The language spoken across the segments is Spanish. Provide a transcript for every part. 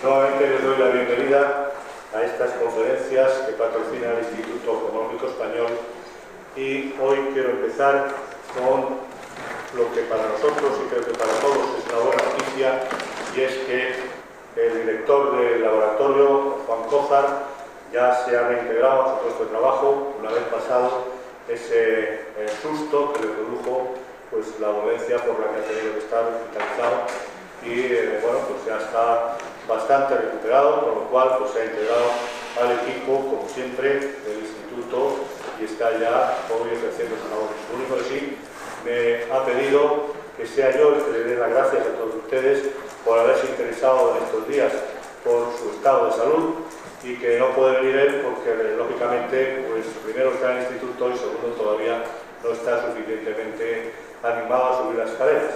Nuevamente les doy la bienvenida a estas conferencias que patrocina el Instituto Oftalmológico Español y hoy quiero empezar con lo que para nosotros y creo que para todos es una buena noticia, y es que el director del laboratorio, Juan Cózar, ya se ha reintegrado a su puesto de trabajo una vez pasado ese susto que le produjo pues, la dolencia por la que ha tenido que estar hospitalizado y bueno, pues ya está bastante recuperado, con lo cual pues, se ha integrado al equipo, como siempre, del instituto y está ya hoy ejerciendo sus labores. Lo único que sí me ha pedido que sea yo el que le dé las gracias a todos ustedes por haberse interesado en estos días por su estado de salud y que no puede venir él porque lógicamente pues primero está en el instituto y segundo todavía no está suficientemente animado a subir las escaleras.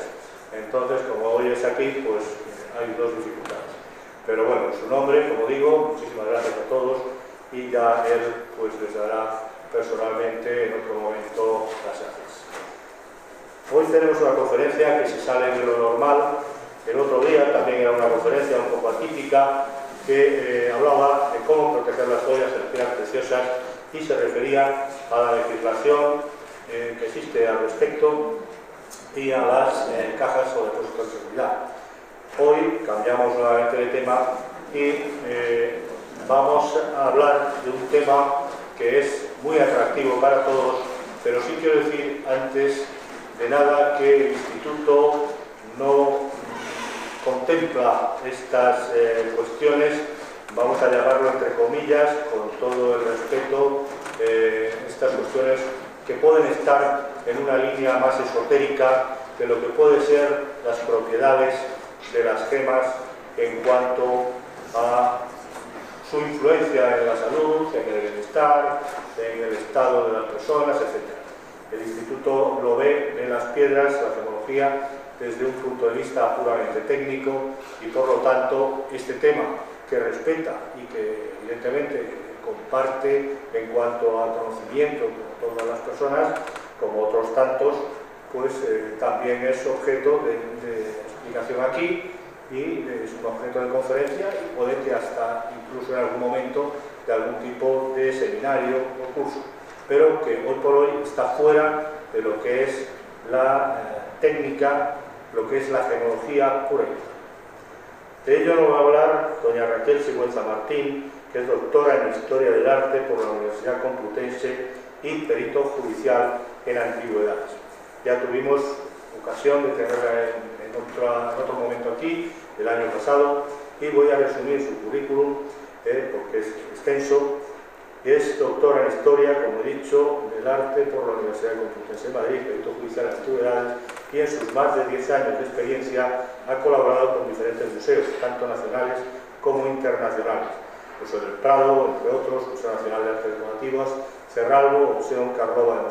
Entonces, como hoy es aquí, pues hay dos dificultades. Pero bueno, en su nombre, como digo, muchísimas gracias a todos y ya él pues les dará personalmente en otro momento las gracias. Hoy tenemos una conferencia que se sale de lo normal. El otro día también era una conferencia un poco atípica que hablaba de cómo proteger las joyas de las piedras preciosas y se refería a la legislación que existe al respecto y a las cajas o depósitos de seguridad. Hoy cambiamos nuevamente de tema y vamos a hablar de un tema que es muy atractivo para todos, pero sí quiero decir antes de nada que el Instituto no contempla estas cuestiones, vamos a llamarlo entre comillas, con todo el respeto, estas cuestiones que pueden estar en una línea más esotérica de lo que puede ser las propiedades de las gemas en cuanto a su influencia en la salud, en el bienestar, en el estado de las personas, etc. El Instituto lo ve en las piedras, la gemología, desde un punto de vista puramente técnico y por lo tanto este tema que respeta y que evidentemente comparte en cuanto al conocimiento con todas las personas, como otros tantos, pues también es objeto de explicación aquí y es un objeto de conferencia y puede que hasta incluso en algún momento de algún tipo de seminario o curso, pero que hoy por hoy está fuera de lo que es la técnica, lo que es la gemología pura y dura. De ello nos va a hablar doña Raquel Sigüenza Martín, que es doctora en Historia del Arte por la Universidad Complutense y perito judicial en antigüedades. Ya tuvimos ocasión de tenerla en otro momento aquí, el año pasado, y voy a resumir su currículum, porque es extenso. Es doctora en Historia, como he dicho, del Arte por la Universidad Complutense de Madrid, perito judicial en antigüedades, y en sus más de 10 años de experiencia ha colaborado con diferentes museos, tanto nacionales como internacionales. Museo del Prado, entre otros, Museo Nacional de Artes Decorativas, Cerralbo, Museo Karlova de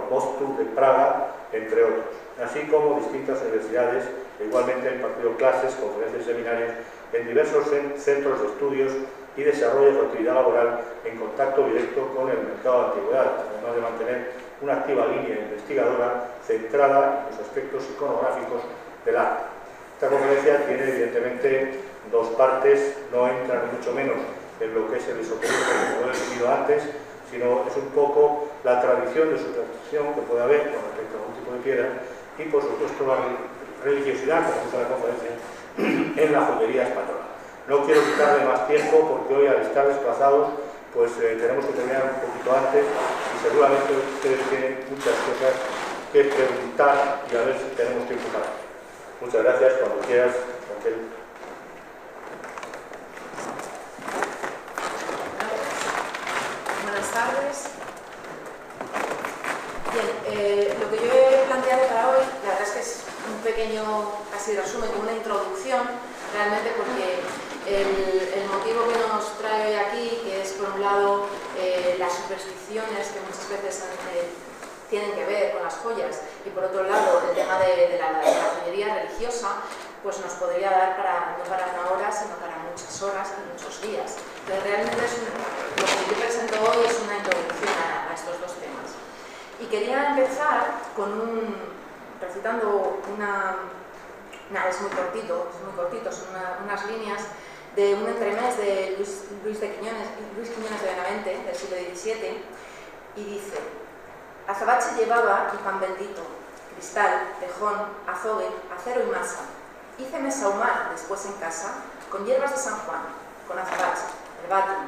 Mostu de Praga, entre otros, así como distintas universidades. Igualmente ha impartido clases, conferencias y seminarios en diversos centros de estudios y desarrollo de su actividad laboral en contacto directo con el mercado de antigüedades, además de mantener una activa línea investigadora centrada en los aspectos iconográficos del arte. Esta conferencia tiene evidentemente dos partes, no entra ni mucho menos en lo que es el esoterismo, como lo he definido antes, sino es un poco la tradición de superstición que puede haber con respecto a algún tipo de piedra y por supuesto la religiosidad, como gusta la conferencia, en la joyería española. No quiero quitarle más tiempo porque hoy al estar desplazados pues tenemos que terminar un poquito antes y seguramente ustedes tienen muchas cosas que preguntar y a ver si tenemos tiempo para ello. Muchas gracias, cuando quieras, Raquel. Buenas tardes. Bien, lo que yo he planteado para hoy, la verdad es que es un pequeño, casi resumen, como una introducción, realmente porque el motivo que nos trae hoy aquí, que es por un lado las supersticiones que muchas veces tienen que ver con las joyas y por otro lado el tema de la joyería religiosa, pues nos podría dar no para una hora, sino para muchas horas y muchos días. Entonces realmente lo que yo presento hoy es una introducción a estos dos temas. Y quería empezar con recitando Nada, es muy cortito, son unas líneas de un entremés de Luis Quiñones de Benavente, del siglo XVII, y dice: Azabache llevaba y pan bendito, cristal, tejón, azogue, acero y masa. Híceme sahumar después en casa con hierbas de San Juan, con azabache, herbatum,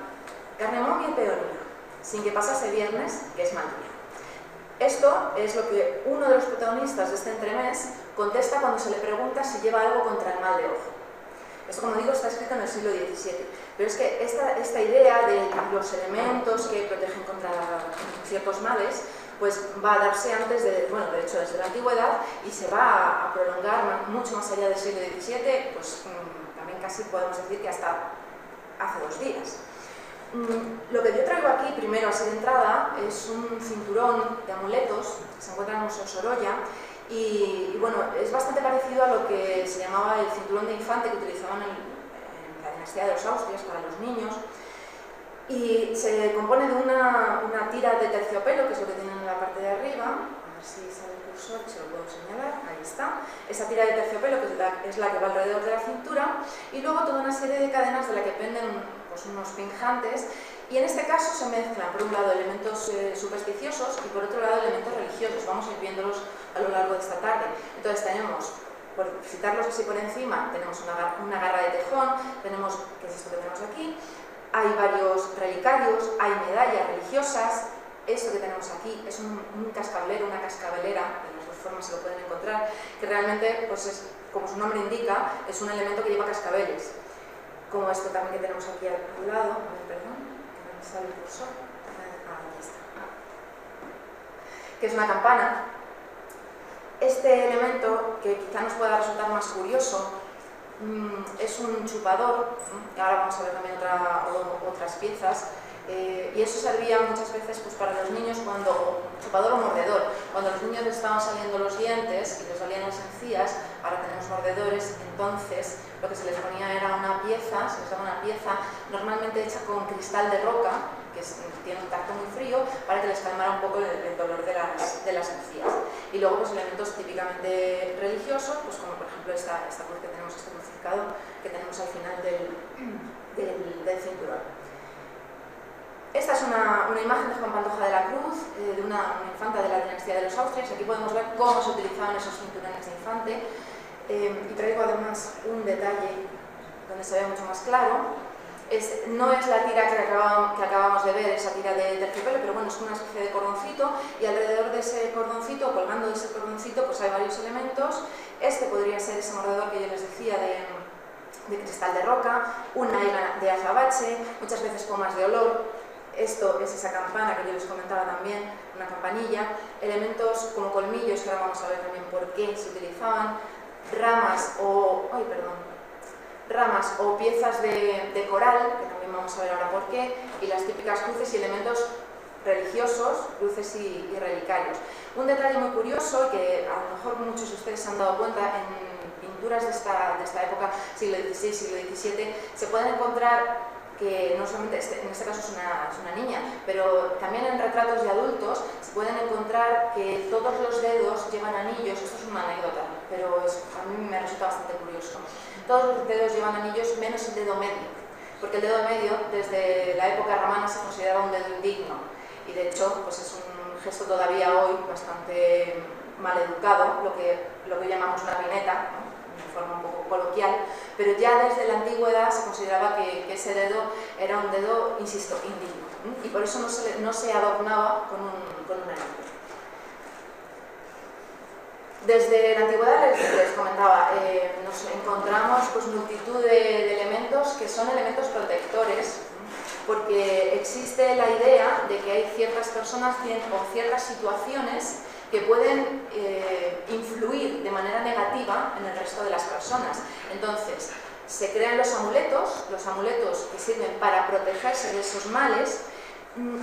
carne momia y peonía, sin que pasase viernes, que es mal día. Esto es lo que uno de los protagonistas de este entremés contesta cuando se le pregunta si lleva algo contra el mal de ojo. Esto, como digo, está escrito en el siglo XVII, pero es que esta idea de los elementos que protegen contra ciertos males pues va a darse antes de, bueno, de hecho desde la antigüedad, y se va a prolongar mucho más allá del siglo XVII, pues también casi podemos decir que hasta hace 2 días. Lo que yo traigo aquí, primero así de entrada, es un cinturón de amuletos que se encuentra en el Museo Sorolla, y bueno, es bastante parecido a lo que se llamaba el cinturón de infante que utilizaban en la dinastía de los Austrias para los niños, y se compone de una tira de terciopelo, que es lo que tienen en la parte de arriba. A ver si sale el cursor, se lo puedo señalar, ahí está. Esa tira de terciopelo, que es la que va alrededor de la cintura, y luego toda una serie de cadenas de la que penden pues, unos pinjantes, y en este caso se mezclan, por un lado, elementos supersticiosos y por otro lado, elementos religiosos. Vamos a ir viéndolos a lo largo de esta tarde. Entonces tenemos, por citarlos así por encima, tenemos una garra de tejón, tenemos, ¿qué es esto que tenemos aquí? Hay varios relicarios, hay medallas religiosas. Esto que tenemos aquí es un cascabelero, una cascabelera, de las dos formas se lo pueden encontrar, que realmente, pues es, como su nombre indica, es un elemento que lleva cascabeles. Como esto también que tenemos aquí al lado, a ver, perdón, que no me sale el cursor, aquí está, que es una campana. Este elemento, que quizá nos pueda resultar más curioso, es un chupador, y ahora vamos a ver también otras piezas, y eso servía muchas veces pues, para los niños chupador o mordedor, cuando los niños les estaban saliendo los dientes y les salían las encías. Ahora tenemos mordedores, entonces lo que se les ponía era una pieza, se les daba una pieza normalmente hecha con cristal de roca, que tiene un tacto muy frío, para que les calmara un poco el dolor de las encías. Y luego pues, elementos típicamente religiosos, pues como por ejemplo esta cruz que tenemos, este crucificado que tenemos al final del cinturón. Esta es una imagen de Juan Pantoja de la Cruz, de una infanta de la dinastía de los Austrias. Aquí podemos ver cómo se utilizaban esos cinturones de infante. Y traigo además un detalle donde se ve mucho más claro. No es la tira que acabamos de ver, esa tira de terciopelo, pero bueno, es una especie de cordoncito, y alrededor de ese cordoncito, colgando de ese cordoncito, pues hay varios elementos. Este podría ser ese mordedor que yo les decía de cristal de roca, una higa de azabache, muchas veces pomas de olor. Esto es esa campana que yo les comentaba también, una campanilla, elementos como colmillos, que ahora vamos a ver también por qué se utilizaban, ramas o piezas de coral, que también vamos a ver ahora por qué, y las típicas cruces y elementos religiosos, cruces y relicarios. Un detalle muy curioso, que a lo mejor muchos de ustedes se han dado cuenta, en pinturas de esta época, siglo XVI, siglo XVII, se pueden encontrar que no solamente, en este caso es una niña, pero también en retratos de adultos se pueden encontrar que todos los dedos llevan anillos. Esto es una anécdota, pero a mí me resulta bastante curioso. Todos los dedos llevan anillos menos el dedo medio, porque el dedo medio desde la época romana se consideraba un dedo indigno, y de hecho pues es un gesto todavía hoy bastante mal educado, lo que llamamos una pineta, ¿no? De forma un poco coloquial, pero ya desde la antigüedad se consideraba que ese dedo era un dedo, insisto, indigno, y por eso no se adornaba con un anillo. Desde la antigüedad les comentaba, nos encontramos pues, multitud de elementos que son elementos protectores, porque existe la idea de que hay ciertas personas o ciertas situaciones que pueden influir de manera negativa en el resto de las personas. Entonces, se crean los amuletos que sirven para protegerse de esos males,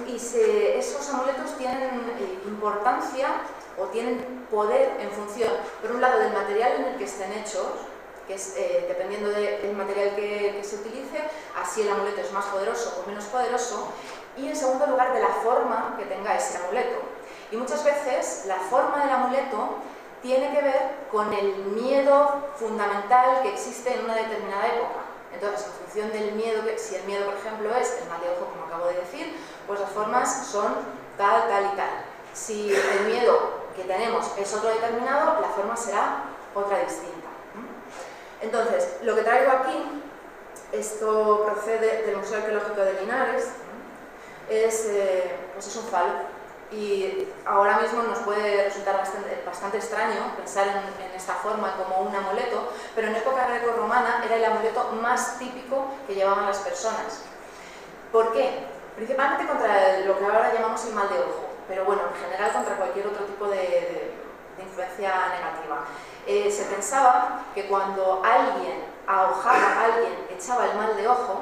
y esos amuletos tienen importancia o tienen poder en función, por un lado, del material en el que estén hechos, que es dependiendo del material que se utilice, así el amuleto es más poderoso o menos poderoso, y en segundo lugar, de la forma que tenga ese amuleto. Y muchas veces la forma del amuleto tiene que ver con el miedo fundamental que existe en una determinada época. Entonces, en función del miedo, si el miedo, por ejemplo, es el mal de ojo, como acabo de decir, pues las formas son tal, tal y tal. Si el miedo que tenemos es otro determinado, la forma será otra distinta. Entonces, lo que traigo aquí, esto procede del Museo Arqueológico de Linares, pues es un falo. Y ahora mismo nos puede resultar bastante extraño pensar en esta forma como un amuleto, pero en época greco-romana era el amuleto más típico que llevaban las personas. ¿Por qué? Principalmente contra lo que ahora llamamos el mal de ojo, pero bueno, en general contra cualquier otro tipo de influencia negativa. Se pensaba que cuando alguien ahojaba a alguien, echaba el mal de ojo,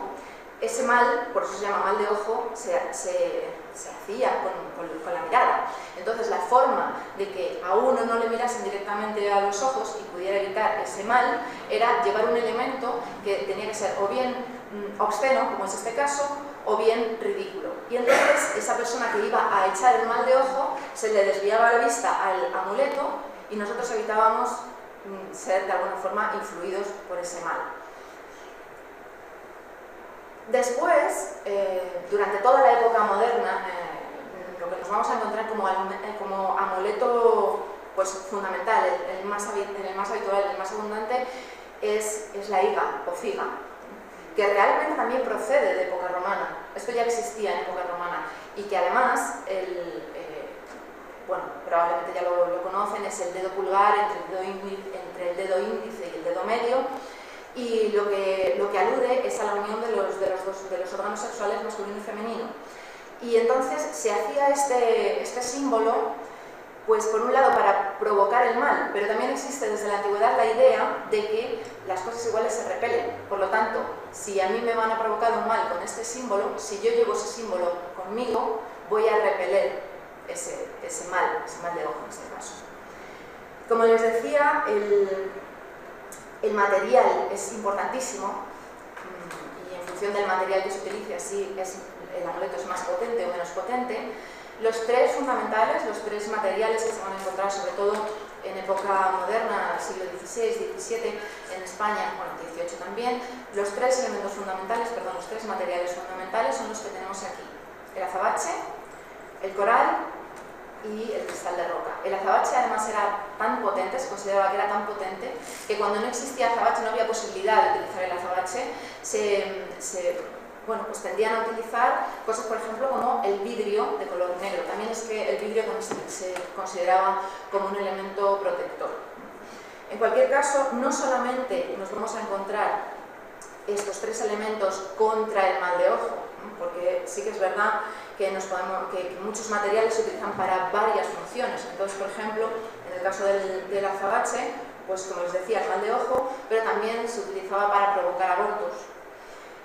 ese mal, por eso se llama mal de ojo, se hacía con la mirada. Entonces la forma de que a uno no le mirasen directamente a los ojos y pudiera evitar ese mal era llevar un elemento que tenía que ser o bien obsceno, como es este caso, o bien ridículo. Y entonces esa persona que iba a echar el mal de ojo se le desviaba la vista al amuleto y nosotros evitábamos ser de alguna forma influidos por ese mal. Después, durante toda la época moderna, lo que nos vamos a encontrar como amuleto pues, fundamental, el más habitual, el más abundante, es la higa o figa, que realmente también procede de época romana. Esto ya existía en época romana y que además, bueno, probablemente ya lo conocen, es el dedo pulgar entre el dedo índice y el dedo medio. Y lo que alude es a la unión de los órganos sexuales masculino y femenino. Y entonces se hacía este símbolo, pues por un lado para provocar el mal, pero también existe desde la antigüedad la idea de que las cosas iguales se repelen. Por lo tanto, si a mí me van a provocar un mal con este símbolo, si yo llevo ese símbolo conmigo, voy a repeler ese mal de ojo en este caso. Como les decía, el material es importantísimo y en función del material que se utilice, así el amuleto es más potente o menos potente. Los tres fundamentales, los tres materiales que se van a encontrar sobre todo en época moderna, siglo XVI, XVII, en España, bueno, XVIII también, los tres materiales fundamentales son los que tenemos aquí: el azabache, el coral y el cristal de roca. El azabache además era tan potente, se consideraba que era tan potente, que cuando no existía azabache, no había posibilidad de utilizar el azabache, pues tendían a utilizar cosas, por ejemplo, como el vidrio de color negro. También es que el vidrio también se consideraba como un elemento protector. En cualquier caso, no solamente nos vamos a encontrar estos tres elementos contra el mal de ojo, porque sí que es verdad que muchos materiales se utilizan para varias funciones. Entonces, por ejemplo, en el caso del azabache, pues como les decía, el mal de ojo, pero también se utilizaba para provocar abortos.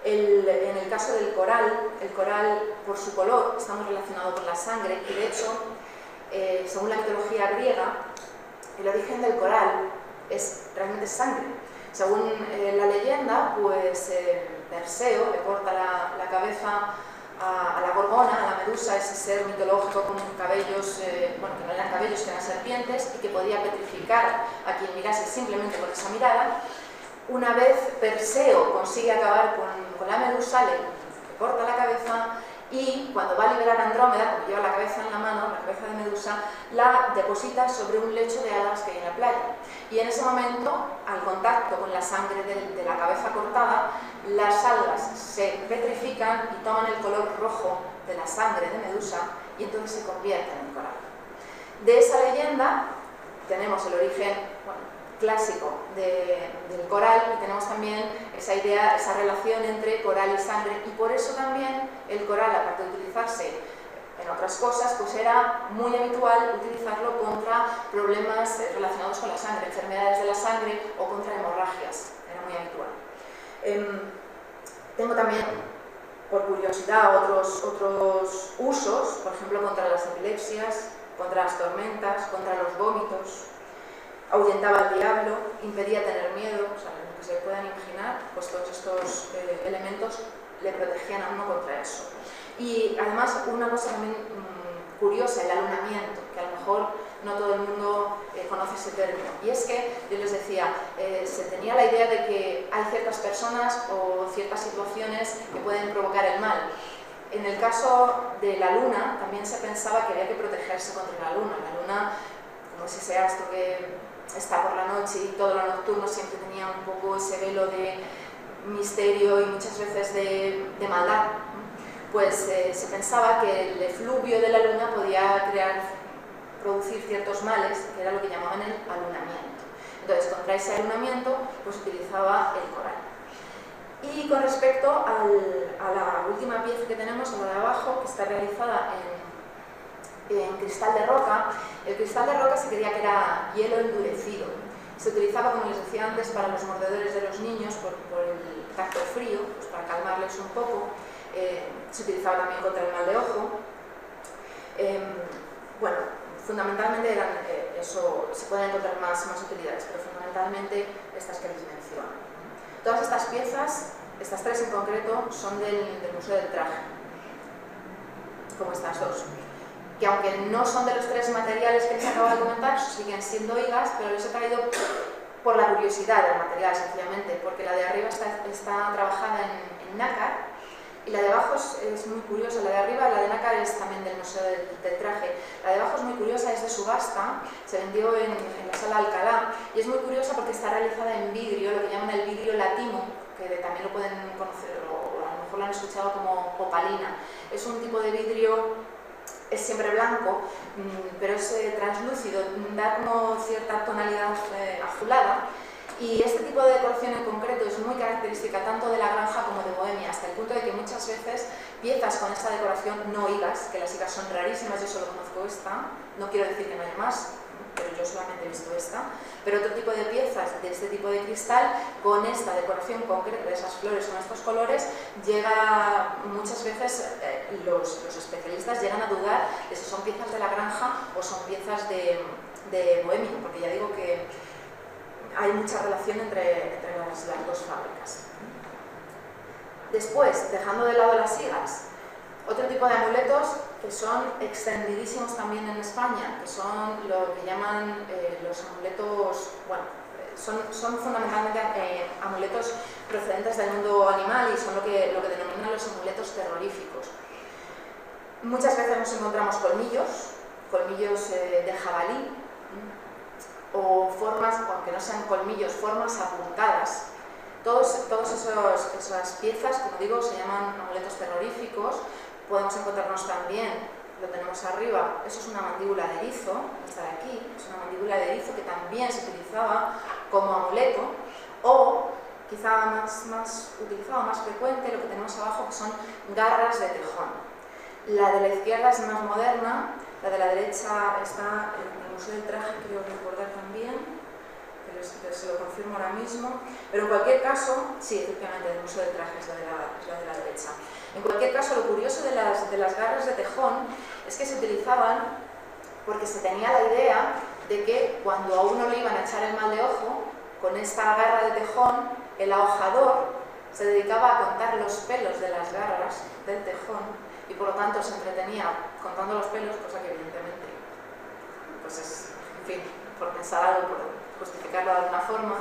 En el caso del coral, el coral por su color está muy relacionado con la sangre y de hecho, según la mitología griega, el origen del coral es realmente sangre. Según la leyenda, pues Perseo le corta la cabeza a la gorgona, a la medusa, ese ser mitológico con cabellos, que no eran cabellos, que eran serpientes, y que podía petrificar a quien mirase simplemente por esa mirada. Una vez Perseo consigue acabar con la medusa, le corta la cabeza y cuando va a liberar a Andrómeda, porque lleva la cabeza en la mano, la cabeza de Medusa, la deposita sobre un lecho de algas que hay en la playa. Y en ese momento, al contacto con la sangre de la cabeza cortada, las algas se petrifican y toman el color rojo de la sangre de Medusa y entonces se convierten en coral. De esa leyenda tenemos el origen clásico del coral y tenemos también esa idea, esa relación entre coral y sangre, y por eso también el coral, aparte de utilizarse en otras cosas, pues era muy habitual utilizarlo contra problemas relacionados con la sangre, enfermedades de la sangre o contra hemorragias, era muy habitual. Tengo también, por curiosidad, otros usos, por ejemplo contra las epilepsias, contra las tormentas, contra los vómitos. Ahuyentaba al diablo, impedía tener miedo, o sea, lo que se puedan imaginar, pues todos estos elementos le protegían a uno contra eso. Y además, una cosa también curiosa, el alunamiento, que a lo mejor no todo el mundo conoce ese término. Y es que, yo les decía, se tenía la idea de que hay ciertas personas o ciertas situaciones que pueden provocar el mal. En el caso de la luna, también se pensaba que había que protegerse contra la luna. La luna, como es ese astro que está por la noche y todo lo nocturno, siempre tenía un poco ese velo de misterio y muchas veces de maldad. Pues se pensaba que el efluvio de la luna podía producir ciertos males, que era lo que llamaban el alunamiento. Entonces, contra ese alunamiento, pues utilizaba el coral. Y con respecto a la última pieza que tenemos, a la de abajo, que está realizada en cristal de roca, el cristal de roca se creía que era hielo endurecido. Se utilizaba, como les decía antes, para los mordedores de los niños por el tacto frío, pues para calmarles un poco. Se utilizaba también contra el mal de ojo. Bueno, fundamentalmente eran eso, se pueden encontrar más utilidades, pero fundamentalmente estas que les menciono. Todas estas piezas, estas tres en concreto, son del Museo del Traje, como estas dos, que aunque no son de los tres materiales que les acabo de comentar, siguen siendo higas, pero les he traído por la curiosidad del material, sencillamente, porque la de arriba está trabajada en nácar, y la de abajo es muy curiosa. La de arriba, la de nácar, es también del Museo del Traje. La de abajo es muy curiosa, es de subasta, se vendió en la Sala Alcalá, y es muy curiosa porque está realizada en vidrio, lo que llaman el vidrio latino, que también lo pueden conocer, o a lo mejor lo han escuchado como opalina. Es un tipo de vidrio, es siempre blanco, pero es translúcido, da como cierta tonalidad azulada. Y este tipo de decoración en concreto es muy característica tanto de la granja como de Bohemia, hasta el punto de que muchas veces piezas con esta decoración, no higas, que las higas son rarísimas, yo solo conozco esta, no quiero decir que no haya más, pero yo solamente he visto esta, pero otro tipo de piezas de este tipo de cristal, con esta decoración concreta de esas flores, con estos colores, llega muchas veces, los especialistas llegan a dudar de si son piezas de la granja o son piezas de Bohemia, porque ya digo que hay mucha relación entre las dos fábricas. Después, dejando de lado las higas, otro tipo de amuletos que son extendidísimos también en España, que son lo que llaman los amuletos, bueno, son fundamentalmente amuletos procedentes del mundo animal y son lo que denominan los amuletos terroríficos. Muchas veces nos encontramos colmillos de jabalí, o formas, aunque no sean colmillos, formas apuntadas. Todas esas piezas, como digo, se llaman amuletos terroríficos. Podemos encontrarnos también, lo tenemos arriba, eso es una mandíbula de erizo, esta de aquí, es una mandíbula de erizo que también se utilizaba como amuleto, o quizá más utilizado, más frecuente, lo que tenemos abajo, que son garras de tejón. La de la izquierda es más moderna, la de la derecha está en el Museo del Traje, creo recordar también, que se lo confirmo ahora mismo, pero en cualquier caso, sí, efectivamente, el Museo del Traje es la de la derecha. En cualquier caso, lo curioso de las garras de tejón es que se utilizaban porque se tenía la idea de que cuando a uno le iban a echar el mal de ojo, con esta garra de tejón, el ahojador se dedicaba a contar los pelos de las garras del tejón y por lo tanto se entretenía contando los pelos, cosa que evidentemente, pues es, en fin, por pensar algo, por justificarlo de alguna forma,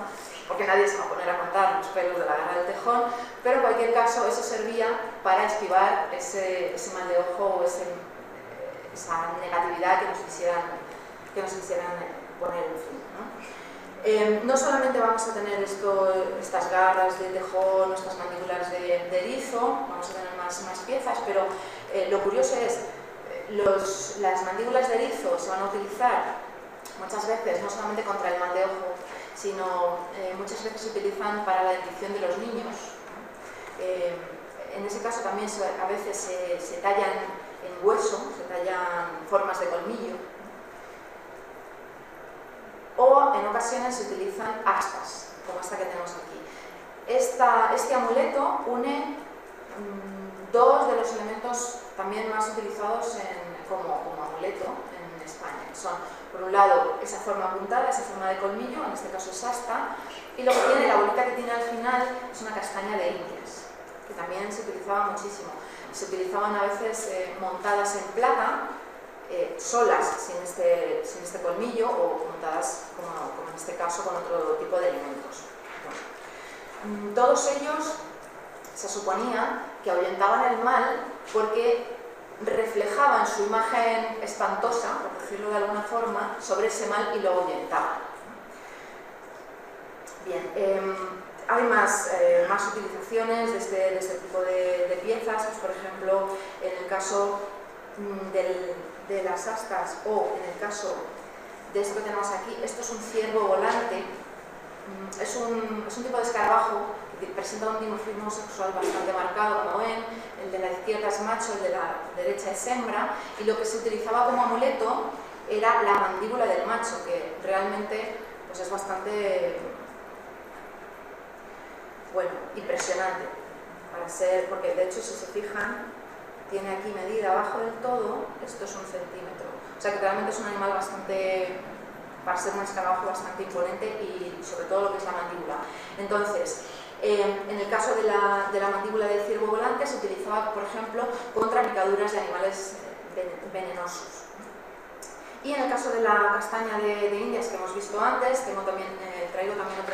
porque nadie se va a poner a contar los pelos de la garra del tejón, pero en cualquier caso eso servía para esquivar ese mal de ojo o esa negatividad que nos quisieran poner en fin, ¿no? No solamente vamos a tener estas garras de tejón, estas mandíbulas de erizo, vamos a tener más piezas, pero lo curioso es las mandíbulas de erizo se van a utilizar muchas veces no solamente contra el mal de ojo, sino muchas veces se utilizan para la dentición de los niños. En ese caso también a veces se tallan en hueso, se tallan formas de colmillo, o en ocasiones se utilizan astas, como esta que tenemos aquí. Este amuleto une dos de los elementos también más utilizados como amuleto en España, que son, por un lado, esa forma apuntada, esa forma de colmillo, en este caso es asta, y lo que tiene, la bolita que tiene al final, es una castaña de Indias, que también se utilizaba muchísimo. Se utilizaban a veces montadas en plata, solas sin este colmillo o juntadas, como en este caso, con otro tipo de elementos. Bueno, todos ellos se suponía que ahuyentaban el mal porque reflejaban su imagen espantosa, por decirlo de alguna forma, sobre ese mal y lo ahuyentaban. Bien, hay más utilizaciones de este tipo de piezas, pues, por ejemplo, en el caso de las astas o en el caso de esto que tenemos aquí. Esto es un ciervo volante, es un tipo de escarabajo que presenta un dimorfismo sexual bastante marcado, como ven. El de la izquierda es macho, el de la derecha es hembra, y lo que se utilizaba como amuleto era la mandíbula del macho, que realmente pues, es bastante, bueno, impresionante para ser, porque de hecho, si se fijan, tiene aquí medida abajo del todo, esto es 1 centímetro, o sea que realmente es un animal bastante, para ser un escarabajo, bastante imponente, y sobre todo lo que es la mandíbula. Entonces, en el caso de la mandíbula del ciervo volante se utilizaba, por ejemplo, contra picaduras de animales venenosos. Y en el caso de la castaña de Indias que hemos visto antes, traigo también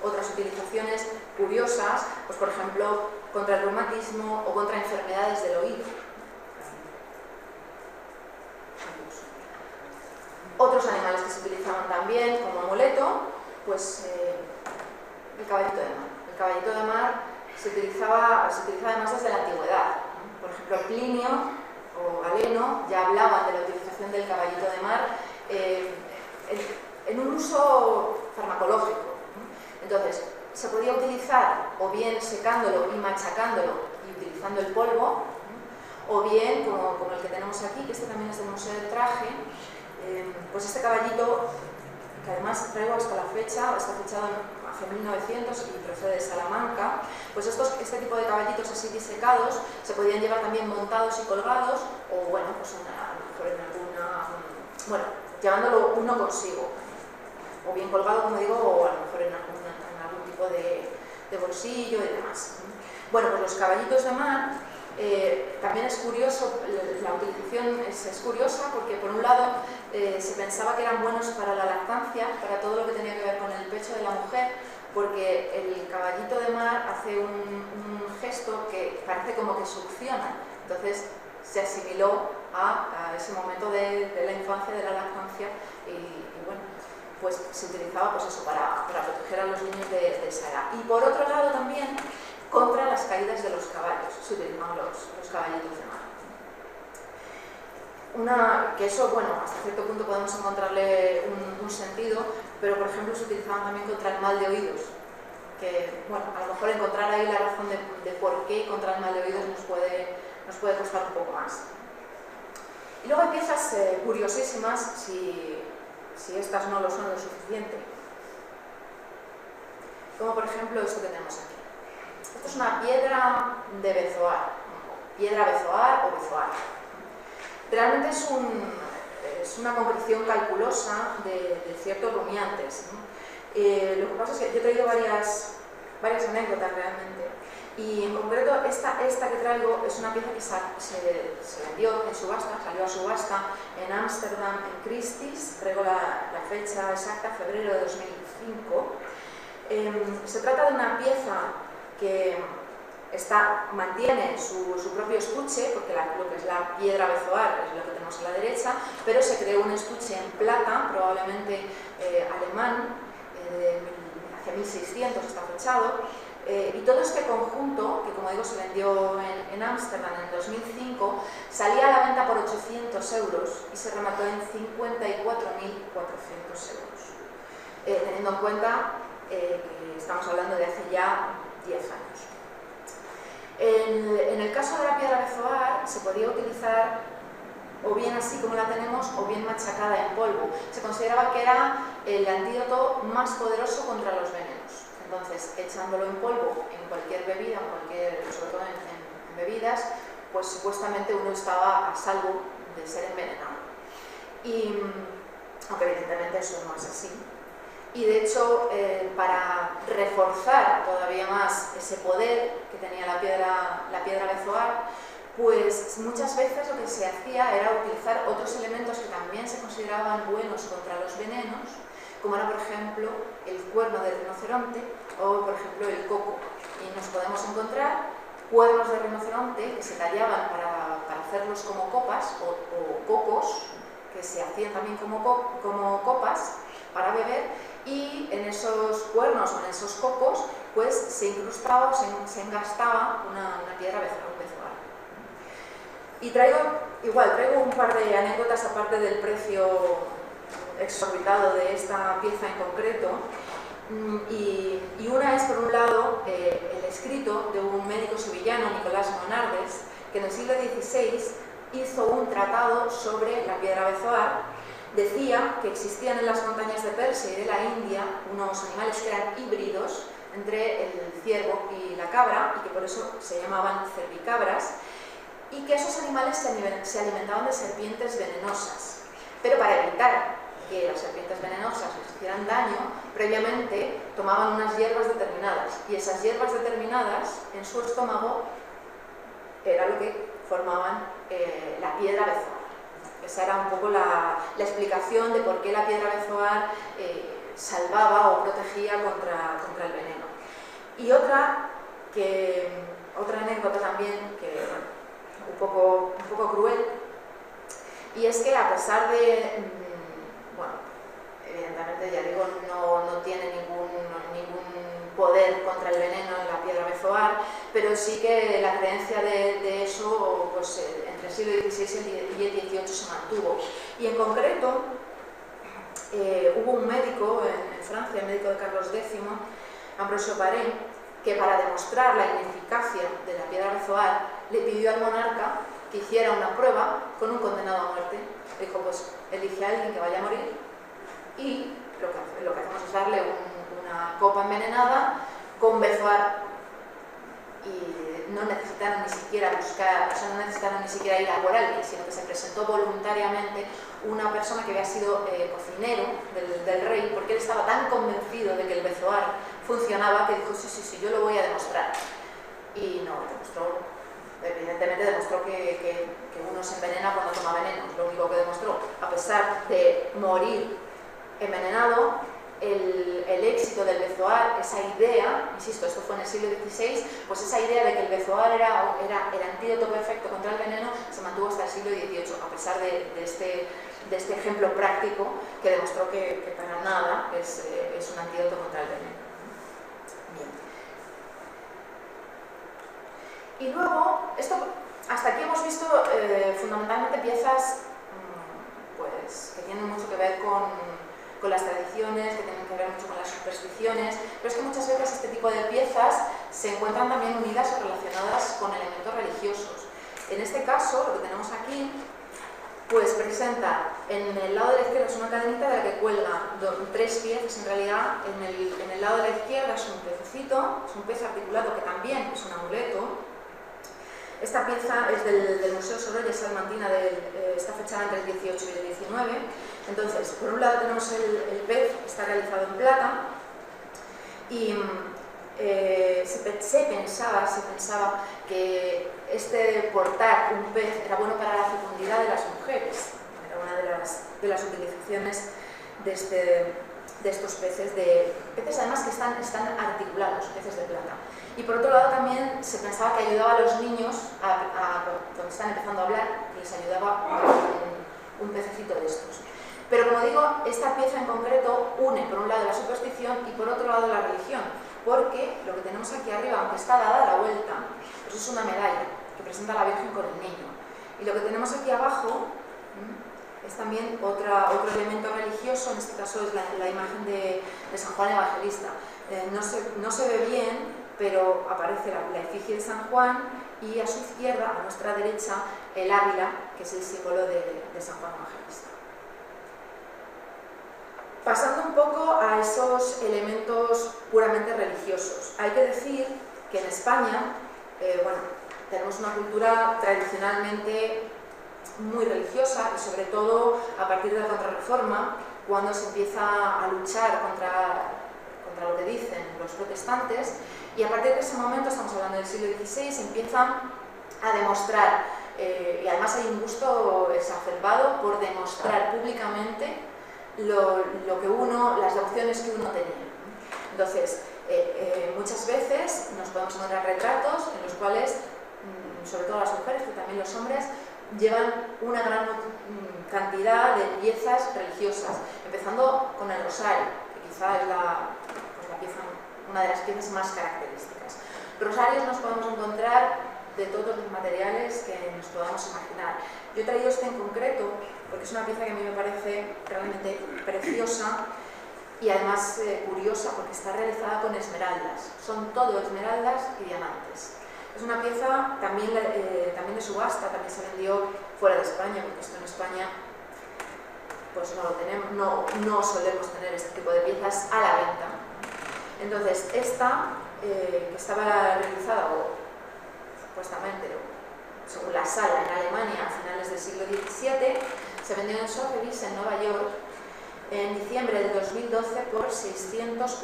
otras utilizaciones curiosas, pues por ejemplo, contra el reumatismo o contra enfermedades del oído. Otros animales que se utilizaban también como amuleto, pues el caballito de mar. El caballito de mar se utilizaba además desde la antigüedad. Por ejemplo, Plinio o Galeno ya hablaban de la utilización del caballito de mar en un uso farmacológico. Entonces, se podía utilizar o bien secándolo y machacándolo y utilizando el polvo, o bien, como el que tenemos aquí, que este también es del Museo del Traje, pues este caballito, que además traigo hasta la fecha, está fechado hace 1900 y procede de Salamanca, pues este tipo de caballitos así disecados se podían llevar también montados y colgados, o bueno, pues a lo mejor en alguna, bueno, llevándolo uno consigo, o bien colgado, como digo, o a lo mejor en algún tipo de bolsillo y demás. Bueno, pues los caballitos de mar, también es curioso, la utilización es curiosa porque por un lado se pensaba que eran buenos para la lactancia, para todo lo que tenía que ver con el pecho de la mujer, porque el caballito de mar hace un gesto que parece como que succiona, entonces se asimiló a ese momento de la infancia, de la lactancia, y bueno, pues se utilizaba pues eso, para proteger a los niños de esa edad. Y por otro lado también, contra las caídas de los caballos, se utilizaban los caballitos de mar. Que eso, bueno, hasta cierto punto podemos encontrarle un sentido, pero por ejemplo se utilizaban también contra el mal de oídos, que, bueno, a lo mejor encontrar ahí la razón de por qué contra el mal de oídos nos puede costar un poco más. Y luego hay piezas curiosísimas, si estas no lo son lo suficiente, como por ejemplo esto que tenemos aquí. Esto es una piedra de bezoar, piedra bezoar o bezoar. Realmente es una concreción calculosa de ciertos rumiantes, ¿no? Lo que pasa es que yo he traído varias anécdotas realmente, y en concreto esta que traigo es una pieza que se vendió en subasta, salió a subasta en Ámsterdam, en Christie's, traigo la fecha exacta, febrero de 2005. Se trata de una pieza que mantiene su propio estuche, porque lo que es la piedra bezoar es lo que tenemos a la derecha, pero se creó un estuche en plata, probablemente alemán, hacia 1600 está fechado, y todo este conjunto, que como digo se vendió en Ámsterdam en 2005, salía a la venta por 800 euros y se remató en 54.400 euros, teniendo en cuenta que estamos hablando de hace ya 10 años. En el caso de la piedra bezoar se podía utilizar o bien así como la tenemos o bien machacada en polvo. Se consideraba que era el antídoto más poderoso contra los venenos. Entonces, echándolo en polvo en cualquier bebida, sobre todo en bebidas, pues supuestamente uno estaba a salvo de ser envenenado. Y, aunque evidentemente eso no es así. Y de hecho, para reforzar todavía más ese poder que tenía la piedra bezoar, pues muchas veces lo que se hacía era utilizar otros elementos que también se consideraban buenos contra los venenos, como era por ejemplo el cuerno de rinoceronte o por ejemplo el coco. Y nos podemos encontrar cuernos de rinoceronte que se tallaban para hacerlos como copas o cocos que se hacían también como copas para beber, y en esos cuernos o en esos cocos pues se incrustaba o se engastaba una piedra bezoar. Y traigo un par de anécdotas aparte del precio exorbitado de esta pieza en concreto. Y una es, por un lado, el escrito de un médico sevillano, Nicolás Monardes, que en el siglo XVI hizo un tratado sobre la piedra bezoar. Decía que existían en las montañas de Persia y de la India unos animales que eran híbridos entre el ciervo y la cabra, y que por eso se llamaban cervicabras, y que esos animales se alimentaban de serpientes venenosas. Pero para evitar que las serpientes venenosas les hicieran daño, previamente tomaban unas hierbas determinadas, y esas hierbas determinadas en su estómago era lo que formaban la piedra bezoar. Esa era un poco la explicación de por qué la piedra bezoar salvaba o protegía contra el veneno. Y otra anécdota también, que un poco cruel, y es que a pesar de, bueno, evidentemente ya digo, no tiene ningún poder contra el veneno en la piedra bezoar, pero sí que la creencia de eso, pues entre el siglo XVI y el XVIII se mantuvo. Y en concreto hubo un médico en Francia, el médico de Carlos X, Ambrosio Paré, que para demostrar la ineficacia de la piedra bezoar le pidió al monarca que hiciera una prueba con un condenado a muerte. Dijo, pues elige a alguien que vaya a morir y lo que hacemos es darle una copa envenenada con bezoar, y no necesitaron ni siquiera no necesitaron ni siquiera ir a por alguien, sino que se presentó voluntariamente una persona que había sido cocinero del rey, porque él estaba tan convencido de que el bezoar funcionaba que dijo, sí, yo lo voy a demostrar. Y no, evidentemente demostró que uno se envenena cuando toma veneno, es lo único que demostró. A pesar de morir envenenado, el éxito del bezoar, esa idea, insisto, esto fue en el siglo XVI, pues esa idea de que el bezoar era el antídoto perfecto contra el veneno se mantuvo hasta el siglo XVIII, a pesar de este ejemplo práctico que demostró que para nada es un antídoto contra el veneno. Bien. Y luego, hasta aquí hemos visto fundamentalmente piezas pues, que tienen mucho que ver con las tradiciones, que tienen que ver mucho con las supersticiones, pero es que muchas veces este tipo de piezas se encuentran también unidas o relacionadas con elementos religiosos. En este caso, lo que tenemos aquí, pues presenta en el lado de la izquierda es una cadenita de la que cuelgan tres piezas en realidad. En el lado de la izquierda es un pececito, es un pez articulado que también es un amuleto. Esta pieza es del Museo Sorolla Salmantina, está fechada entre el 18 y el 19. Entonces, por un lado tenemos el pez, está realizado en plata, y se pensaba que portar un pez era bueno para la fecundidad de las mujeres. Era una de las utilizaciones de estos peces además que están articulados, peces de plata. Y por otro lado también se pensaba que ayudaba a los niños cuando están empezando a hablar, que les ayudaba un pececito de estos. Pero como digo, esta pieza en concreto une por un lado la superstición y por otro lado la religión, porque lo que tenemos aquí arriba, aunque está dada la vuelta, pues es una medalla que presenta a la Virgen con el niño. Y lo que tenemos aquí abajo es también otro elemento religioso, en este caso es la imagen de San Juan Evangelista. No se ve bien, pero aparece la efigie de San Juan y a su izquierda, a nuestra derecha, el águila, que es el símbolo de San Juan Evangelista. Pasando un poco a esos elementos puramente religiosos, hay que decir que en España, tenemos una cultura tradicionalmente muy religiosa, y sobre todo a partir de la Contrarreforma, cuando se empieza a luchar contra lo que dicen los protestantes, y a partir de ese momento, estamos hablando del siglo XVI, empiezan a demostrar, y además hay un gusto exacerbado por demostrar públicamente las devociones que uno tenía. Entonces, muchas veces nos podemos encontrar retratos en los cuales, sobre todo las mujeres, pero también los hombres, llevan una gran cantidad de piezas religiosas, empezando con el rosario, que quizá es una de las piezas más características. Rosarios nos podemos encontrar de todos los materiales que nos podamos imaginar. Yo he traído este en concreto porque es una pieza que a mí me parece realmente preciosa y además curiosa porque está realizada con esmeraldas. Son todo esmeraldas y diamantes. Es una pieza también de subasta, también se vendió fuera de España, porque esto en España pues no lo tenemos, no solemos tener este tipo de piezas a la venta. Entonces, esta, que estaba realizada, supuestamente, según la sala en Alemania a finales del siglo XVII, se vendió en Sotheby's, en Nueva York, en diciembre del 2012 por 645.258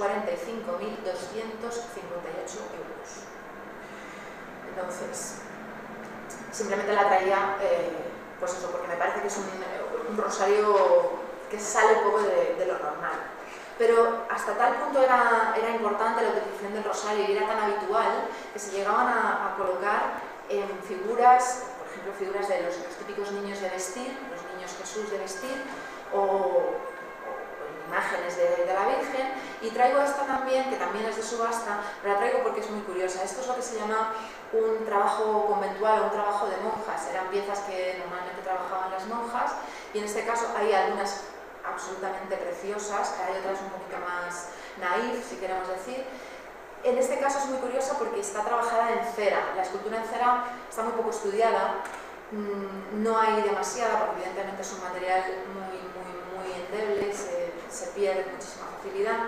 euros. Entonces, simplemente la traía, pues eso, porque me parece que es un rosario que sale un poco de lo normal. Pero hasta tal punto era importante la utilización del rosario y era tan habitual que se llegaban a colocar en figuras, por ejemplo, figuras de los típicos niños de vestir, los niños Jesús de vestir, o imágenes de la Virgen. Y traigo esta también, que también es de subasta, pero la traigo porque es muy curiosa. Esto es lo que se llama un trabajo conventual o un trabajo de monjas. Eran piezas que normalmente trabajaban las monjas, y en este caso hay algunas absolutamente preciosas, hay otras un poquito más naif, si queremos decir. En este caso es muy curiosa porque está trabajada en cera. La escultura en cera está muy poco estudiada, no hay demasiada porque evidentemente es un material muy endeble, se pierde con muchísima facilidad.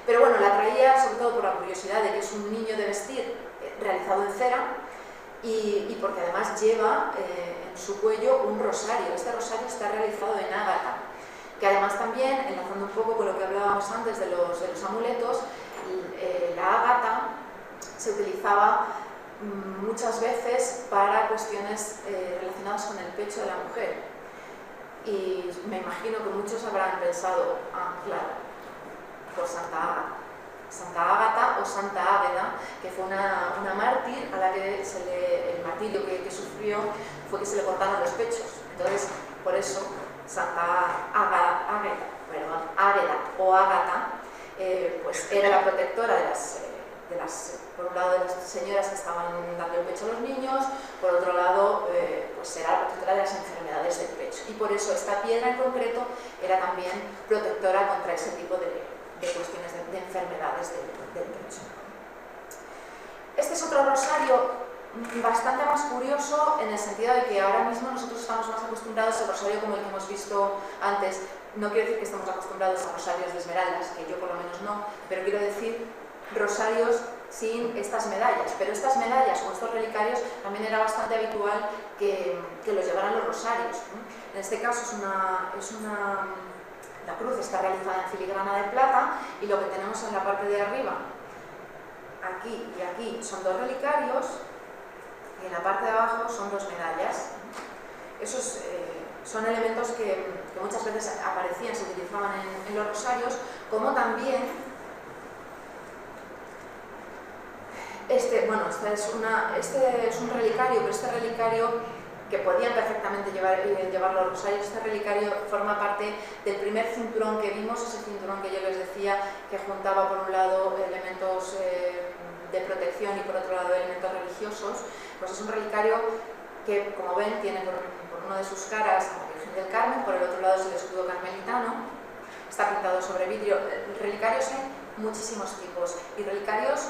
Pero bueno, la traía sobre todo por la curiosidad de que es un niño de vestir realizado en cera y porque además lleva en su cuello un rosario. Este rosario está realizado en ágata, que además también, enlazando un poco con lo que hablábamos antes de los amuletos, la ágata se utilizaba muchas veces para cuestiones relacionadas con el pecho de la mujer. Y me imagino que muchos habrán pensado, claro, por Santa Ágata. Santa Ágata o Santa Águeda, que fue una mártir a la que el martirio que sufrió fue que se le cortaron los pechos. Entonces, por eso, Santa Águeda o Ágata, pues era la protectora por un lado de las señoras que estaban dando el pecho a los niños, por otro lado pues era la protectora de las enfermedades del pecho, y por eso esta piedra en concreto era también protectora contra ese tipo de cuestiones de enfermedades del pecho. Este es otro rosario bastante más curioso en el sentido de que ahora mismo nosotros estamos más acostumbrados al rosario como el que hemos visto antes. No quiero decir que estemos acostumbrados a rosarios de esmeraldas, que yo por lo menos no, pero quiero decir rosarios sin estas medallas. Pero estas medallas o estos relicarios también era bastante habitual que los llevaran los rosarios. En este caso la cruz está realizada en filigrana de plata, y lo que tenemos en la parte de arriba, aquí y aquí, son dos relicarios, y en la parte de abajo son dos medallas. Esos son elementos que muchas veces aparecían, se utilizaban en los rosarios, como también este es un relicario, pero este relicario que podían perfectamente llevar los rosarios, este relicario forma parte del primer cinturón que vimos, ese cinturón que yo les decía que juntaba por un lado elementos de protección y por otro lado elementos religiosos. Pues es un relicario que, como ven, tiene por una de sus caras a la Virgen del Carmen, por el otro lado es el escudo carmelitano, está pintado sobre vidrio. Relicarios hay muchísimos tipos, y relicarios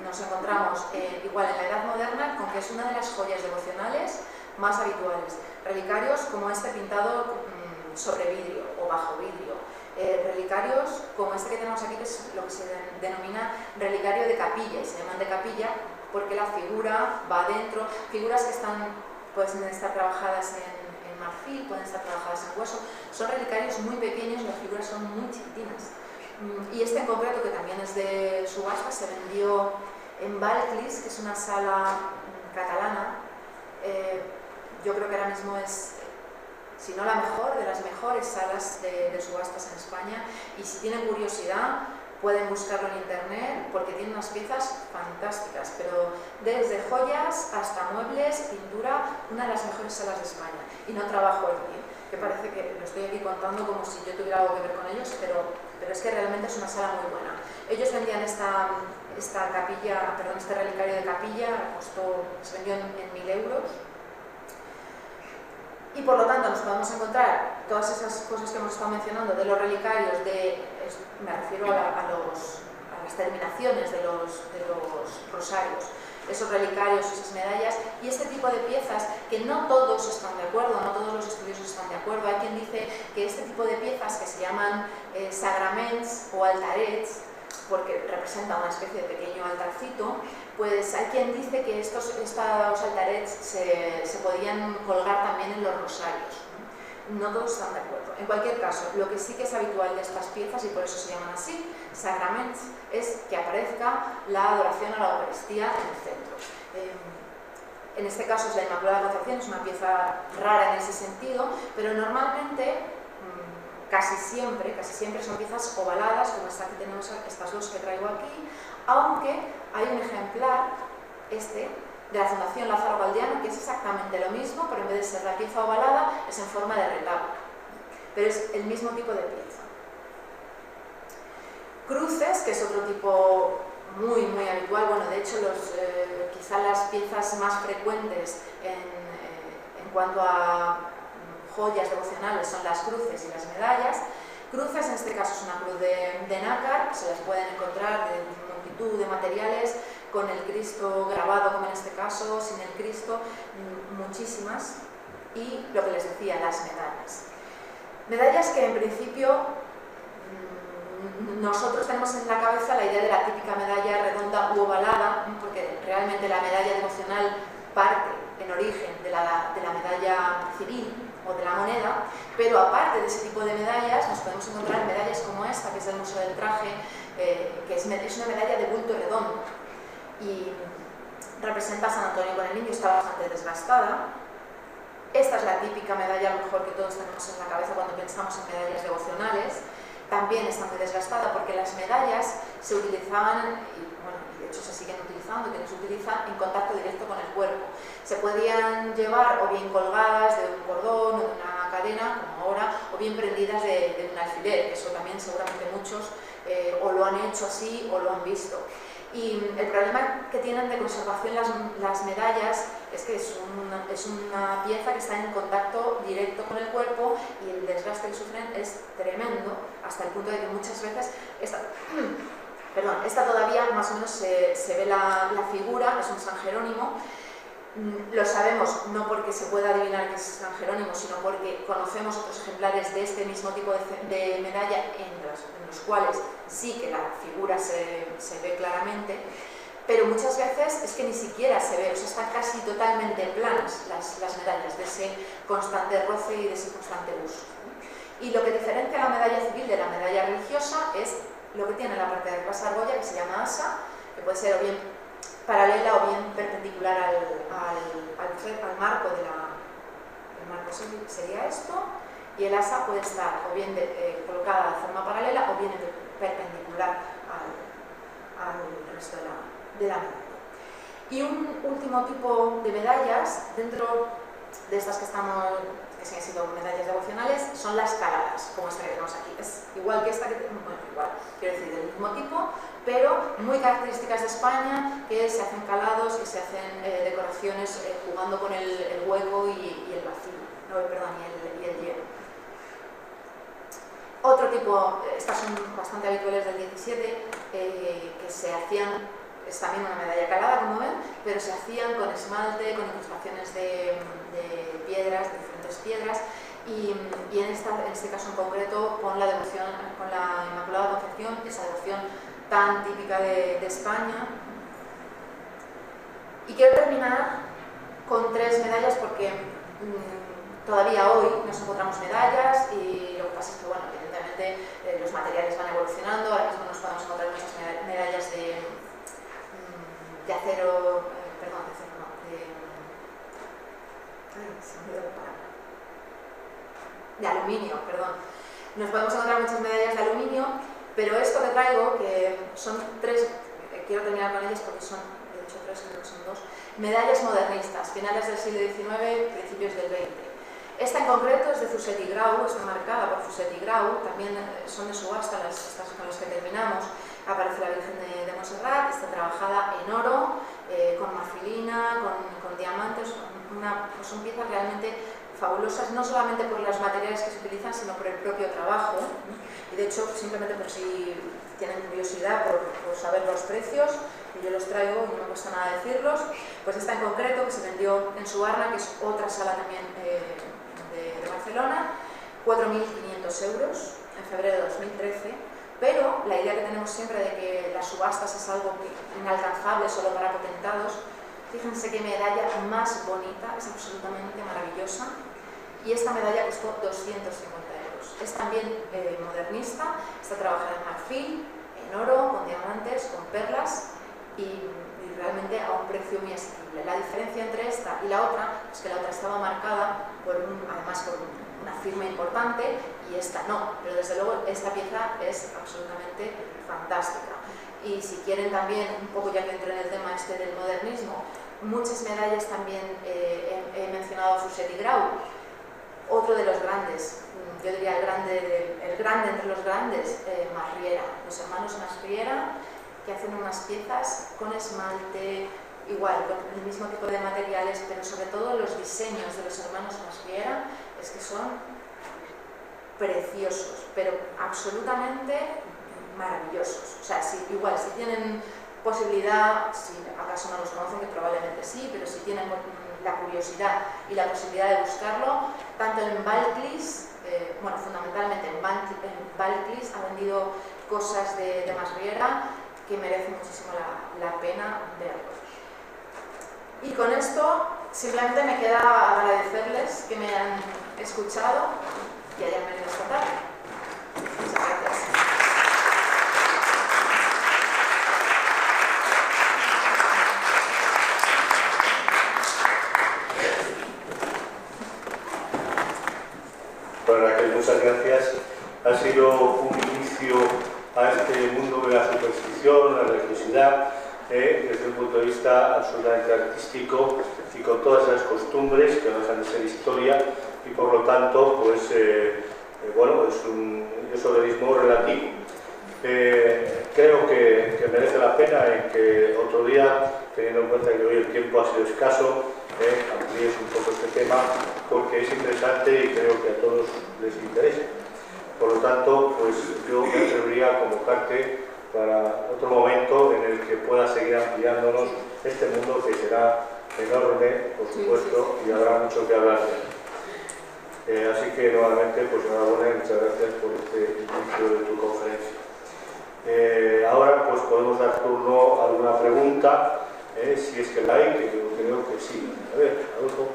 nos encontramos igual en la Edad Moderna, con que es una de las joyas devocionales más habituales. Relicarios como este pintado sobre vidrio o bajo vidrio. Relicarios como este que tenemos aquí, que es lo que se denomina relicario de capilla, y se llaman de capilla porque la figura va dentro. Figuras que pueden estar trabajadas en marfil, pueden estar trabajadas en hueso. Son relicarios muy pequeños, las figuras son muy chiquitinas. Y este en concreto, que también es de subasta, se vendió en Valclis, que es una sala catalana, yo creo que ahora mismo es, si no la mejor, de las mejores salas de subastas en España, y si tienen curiosidad pueden buscarlo en internet porque tiene unas piezas fantásticas, pero desde joyas hasta muebles, pintura, una de las mejores salas de España. Y no trabajo aquí, que parece que lo estoy aquí contando como si yo tuviera algo que ver con ellos, pero es que realmente es una sala muy buena. Ellos vendían esta capilla, perdón, este relicario de capilla, se vendió en 1000 euros. Y por lo tanto nos podemos encontrar todas esas cosas que hemos estado mencionando de los relicarios, me refiero a las terminaciones de los rosarios, esos relicarios, esas medallas y este tipo de piezas que no todos están de acuerdo, no todos los estudiosos están de acuerdo. Hay quien dice que este tipo de piezas que se llaman sagraments o altarets, porque representa una especie de pequeño altarcito, pues hay quien dice que estos altarets se podían colgar también en los rosarios. No todos están de acuerdo. En cualquier caso, lo que sí que es habitual de estas piezas, y por eso se llaman así, sagraments, es que aparezca la adoración a la Eucaristía en el centro. En este caso es la Inmaculada Concepción, es una pieza rara en ese sentido, pero normalmente casi siempre son piezas ovaladas, como esta que tenemos, estas dos que traigo aquí, aunque hay un ejemplar, de la Fundación Lázaro Galdiano, que es exactamente lo mismo, pero en vez de ser la pieza ovalada, es en forma de retablo. Pero es el mismo tipo de pieza. Cruces, que es otro tipo muy habitual, bueno, de hecho, quizá las piezas más frecuentes en cuanto a joyas devocionales son las cruces y las medallas. Cruces, en este caso, es una cruz de nácar, que se las pueden encontrar de multitud de materiales, con el Cristo grabado, como en este caso, sin el Cristo, muchísimas. Y lo que les decía, las medallas. Medallas que en principio nosotros tenemos en la cabeza la idea de la típica medalla redonda u ovalada, porque realmente la medalla devocional parte en origen de la medalla civil o de la moneda, pero aparte de ese tipo de medallas nos podemos encontrar medallas como esta, que es del Museo del Traje, que es una medalla de bulto redondo y representa a San Antonio con el Niño, está bastante desgastada. Esta es la típica medalla, a lo mejor, que todos tenemos en la cabeza cuando pensamos en medallas devocionales. También está muy desgastada porque las medallas se utilizaban, y de hecho se siguen utilizando, que se utiliza en contacto directo con el cuerpo. Se podían llevar o bien colgadas de un cordón o de una cadena, como ahora, o bien prendidas de un alfiler, que eso también seguramente muchos o lo han hecho así o lo han visto. Y el problema que tienen de conservación las medallas es que es una pieza que está en contacto directo con el cuerpo y el desgaste que sufren es tremendo, hasta el punto de que muchas veces esta todavía más o menos se ve la figura, es un San Jerónimo. Lo sabemos no porque se pueda adivinar que es San Jerónimo, sino porque conocemos otros ejemplares de este mismo tipo de medalla en los cuales sí que la figura se ve claramente, pero muchas veces es que ni siquiera se ve, o sea, están casi totalmente planas las medallas de ese constante roce y de ese constante uso. Y lo que diferencia la medalla civil de la medalla religiosa es lo que tiene la parte de atrás argolla, que se llama asa, que puede ser o bien paralela o bien perpendicular al marco el marco sería esto, y el asa puede estar o bien colocada de forma paralela o bien perpendicular al resto de la medalla. Y un último tipo de medallas, dentro de estas que siguen siendo medallas devocionales, son las caladas, como esta que tenemos aquí. Es igual que esta, quiero decir, del mismo tipo, pero muy características de España, que se hacen calados, que se hacen decoraciones jugando con el hueco y el vacío, y el hielo. Otro tipo, estas son bastante habituales del 17, que se hacían, es también una medalla calada, como ven, pero se hacían con esmalte, con incrustaciones de piedras, de diferentes piedras, y en este caso en concreto con la devoción, con la Inmaculada Concepción, esa devoción tan típica de España. Y quiero terminar con 3 medallas porque todavía hoy nos encontramos medallas y lo que pasa es que, bueno, evidentemente los materiales van evolucionando. Ahora mismo nos podemos encontrar muchas medallas de acero, de aluminio, perdón. Nos podemos encontrar muchas medallas de aluminio, pero esto que traigo, que son 3, quiero terminar con ellas porque son, de hecho 3, creo que son 2, medallas modernistas, finales del siglo XIX, principios del XX. Esta en concreto es de Fuset i Grau, está marcada por Fuset i Grau, también son de subasta estas con las que terminamos. Aparece la Virgen de Montserrat, está trabajada en oro, con marfilina, con diamantes, son piezas realmente fabulosas, no solamente por los materiales que se utilizan, sino por el propio trabajo. Y de hecho, simplemente por si tienen curiosidad por saber los precios, y yo los traigo y no me cuesta nada decirlos, pues esta en concreto, que se vendió en Subarna, que es otra sala también de Barcelona, 4.500 euros en febrero de 2013, pero la idea que tenemos siempre de que las subastas es algo inalcanzable solo para potentados. Fíjense qué medalla más bonita, es absolutamente maravillosa, y esta medalla costó 250 euros. Es también modernista, está trabajada en marfil, en oro, con diamantes, con perlas, y realmente a un precio muy asequible. La diferencia entre esta y la otra es que la otra estaba marcada además por una firma importante y esta no, pero desde luego esta pieza es absolutamente fantástica. Y si quieren también, un poco ya que entro en el tema del modernismo, muchas medallas también he mencionado a Fuset i Grau, otro de los grandes, yo diría el grande entre los grandes, Masriera, los hermanos Masriera, que hacen unas piezas con esmalte, igual, con el mismo tipo de materiales, pero sobre todo los diseños de los hermanos Masriera es que son preciosos, pero absolutamente maravillosos. O sea, igual, si tienen posibilidad, si acaso no los conocen, que probablemente sí, pero si tienen la curiosidad y la posibilidad de buscarlo, tanto en Balclis, bueno, fundamentalmente en Balclis ha vendido cosas de Masriera que merece muchísimo la pena verlo. Y con esto simplemente me queda agradecerles que me han escuchado y hayan venido esta tarde. Muchas gracias. Bueno, Raquel, muchas gracias. Ha sido un inicio a este mundo de la superstición, la religiosidad, desde un punto de vista absolutamente artístico y con todas esas costumbres que no dejan de ser historia y por lo tanto, pues, bueno, es un esoterismo relativo. Creo que merece la pena en que otro día, teniendo en cuenta que hoy el tiempo ha sido escaso, amplíes un poco este tema porque es interesante y creo que a todos les interesa. Por lo tanto, pues yo me atrevería a convocarte para otro momento en el que pueda seguir ampliándonos este mundo que será enorme, por supuesto, y habrá mucho que hablar de él. Así que nuevamente, pues enhorabuena y muchas gracias por este inicio de tu conferencia. Ahora pues podemos dar turno a alguna pregunta, si es que la hay, que yo creo que sí. A ver, Adolfo.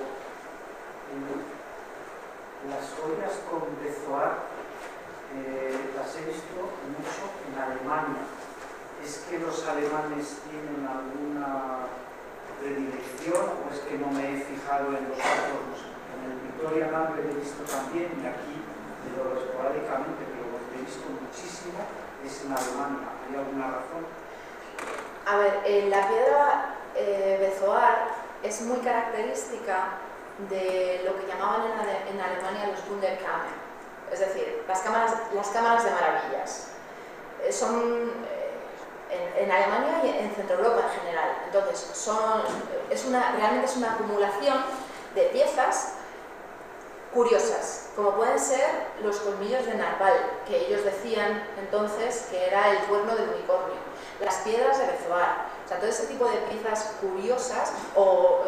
Las joyas con bezoar las he visto mucho en Alemania. ¿Es que los alemanes tienen alguna predilección o es que no me he fijado en los adornos? En el Victoria Lambert he visto también, y aquí, pero esporádicamente, pero lo que he visto muchísimo es en Alemania. ¿Hay alguna razón? A ver, la piedra bezoar es muy característica de lo que llamaban en Alemania los Wunderkammer, es decir, las cámaras de maravillas. Son en Alemania y en Centro Europa en general. Entonces, realmente es una acumulación de piezas curiosas, como pueden ser los colmillos de narval, que ellos decían entonces que era el cuerno del unicornio, las piedras de bezoar, o sea, todo ese tipo de piezas curiosas o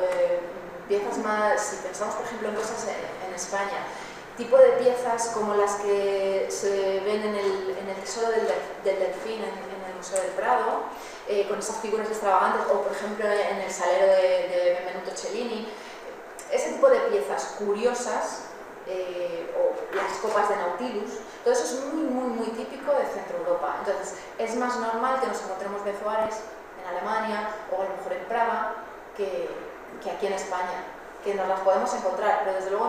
piezas más, si pensamos por ejemplo en cosas en España, tipo de piezas como las que se ven en el Tesoro del Delfín en el Museo del Prado, con esas figuras extravagantes, o por ejemplo en el Salero de Benvenuto Cellini, ese tipo de piezas curiosas, o las copas de Nautilus, todo eso es muy típico de Centro Europa. Entonces es más normal que nos encontremos bezoares en Alemania o a lo mejor en Praga que aquí en España. que nos las podemos encontrar, pero desde luego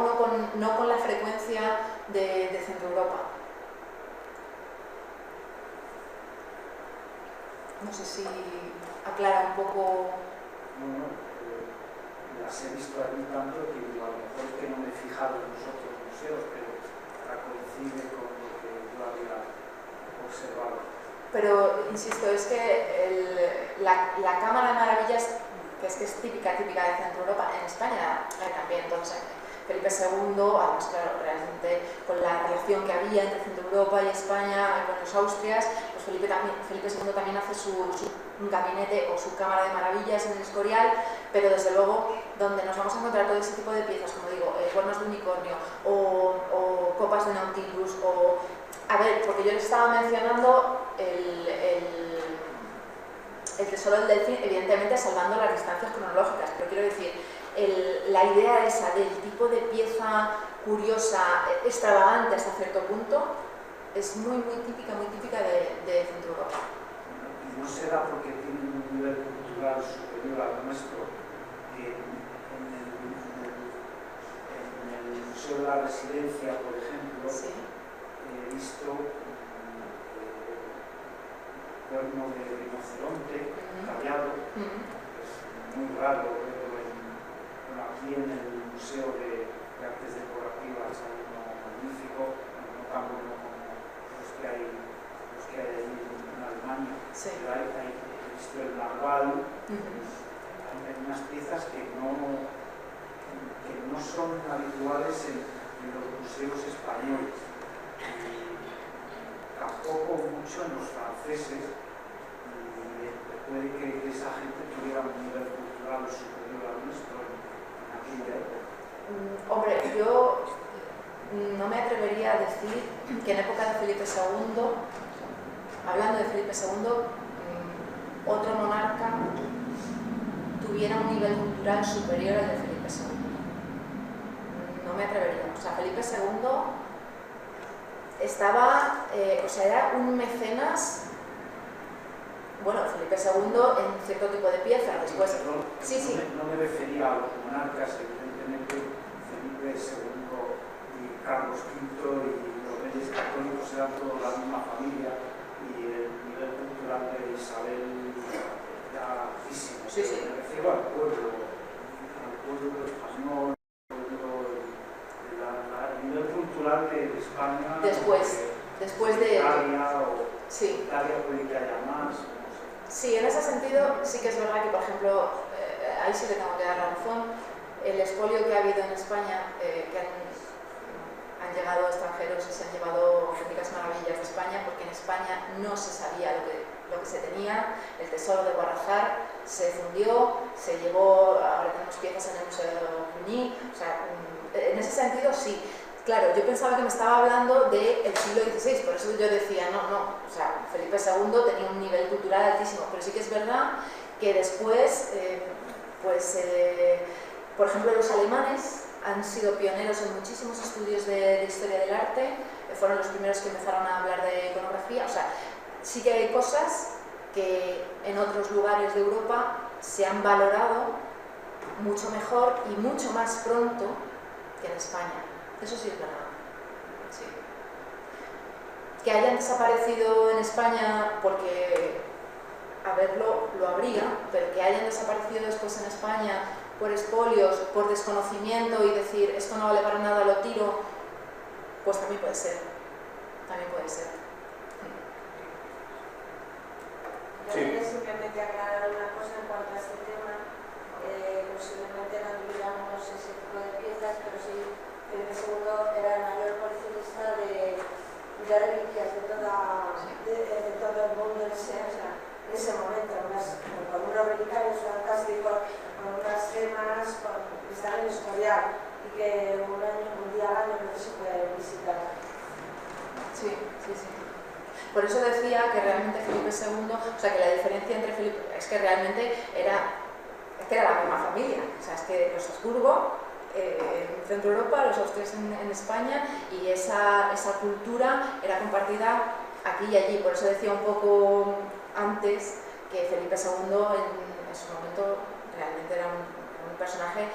no con la frecuencia de Centro Europa. No sé si aclara un poco. Bueno, las he visto allí tanto que a lo mejor que no me he fijado en los otros museos, pero coincide con lo que yo había observado. Pero, insisto, es que la Cámara de Maravillas, que es típica de Centro Europa, en España también, entonces Felipe II, además, claro, realmente con la relación que había entre Centro Europa y España, con los Austrias, pues Felipe II también hace su gabinete o su Cámara de Maravillas en el Escorial, pero desde luego donde nos vamos a encontrar todo ese tipo de piezas, como digo, cuernos de unicornio o copas de Nautilus, o... A ver, porque yo les estaba mencionando el tesoro del Delfín, evidentemente salvando las distancias cronológicas, pero quiero decir, la idea esa del tipo de pieza curiosa, extravagante hasta cierto punto, es muy típica de Centro Europa. Y no será porque tienen un nivel cultural superior al nuestro. En el Museo de la Residencia, por ejemplo, sí, he visto cuerno de rinoceronte tallado, es muy raro verlo aquí en el Museo de Artes Decorativas, hay uno magnífico, no tan bueno como los que hay allí en Alemania, sí. pero he visto el narval, hay unas piezas que no son habituales en los museos españoles, y tampoco mucho en los franceses, y puede que esa gente tuviera un nivel cultural superior al nuestro en aquella época. Hombre, yo no me atrevería a decir que en época de Felipe II, hablando de Felipe II, otro monarca tuviera un nivel cultural superior al de Felipe II. No me atrevería. O sea, Felipe II estaba, era un mecenas. Bueno, Felipe II en cierto tipo de piezas, después... Sí. No me refería a los monarcas, evidentemente Felipe II y Carlos V y los reyes católicos eran todos la misma familia, y el nivel cultural de Isabel era altísimo. Sí. Me refiero al pueblo español, el nivel cultural de España. Después de Italia, o sí. Italia puede que haya más. Sí, en ese sentido sí que es verdad que, por ejemplo, ahí sí que tengo que dar la razón, el expolio que ha habido en España, que han llegado extranjeros y se han llevado auténticas maravillas de España, porque en España no se sabía lo que se tenía. El tesoro de Guadalajara se fundió, se llevó, ahora tenemos piezas en el Museo de Cluny, o sea, en ese sentido sí. Claro, yo pensaba que me estaba hablando del siglo XVI, por eso yo decía, no, o sea, Felipe II tenía un nivel cultural altísimo, pero sí que es verdad que después, por ejemplo, los alemanes han sido pioneros en muchísimos estudios de historia del arte, fueron los primeros que empezaron a hablar de iconografía, o sea, sí que hay cosas que en otros lugares de Europa se han valorado mucho mejor y mucho más pronto que en España. Eso sí es verdad. Sí. Que hayan desaparecido en España porque, a verlo, lo habría, pero que hayan desaparecido después en España por expolios, por desconocimiento y decir esto no vale para nada, lo tiro, pues también puede ser. También puede ser. Yo quería simplemente aclarar una cosa en cuanto a este tema. Posiblemente no tuviéramos ese tipo de piezas, pero sí Felipe II era el mayor coleccionista de reliquias de todo el mundo en ese momento. Con unos relicarios fantásticos, con unas gemas, que están en el Escorial y que un día al año no se puede visitar. Sí. Por eso decía que realmente Felipe II, o sea, que la diferencia entre Felipe, es que realmente era la misma familia, o sea, es que los Habsburgo en Centro Europa, los austrias en España, y esa cultura era compartida aquí y allí. Por eso decía un poco antes que Felipe II en su momento realmente era un personaje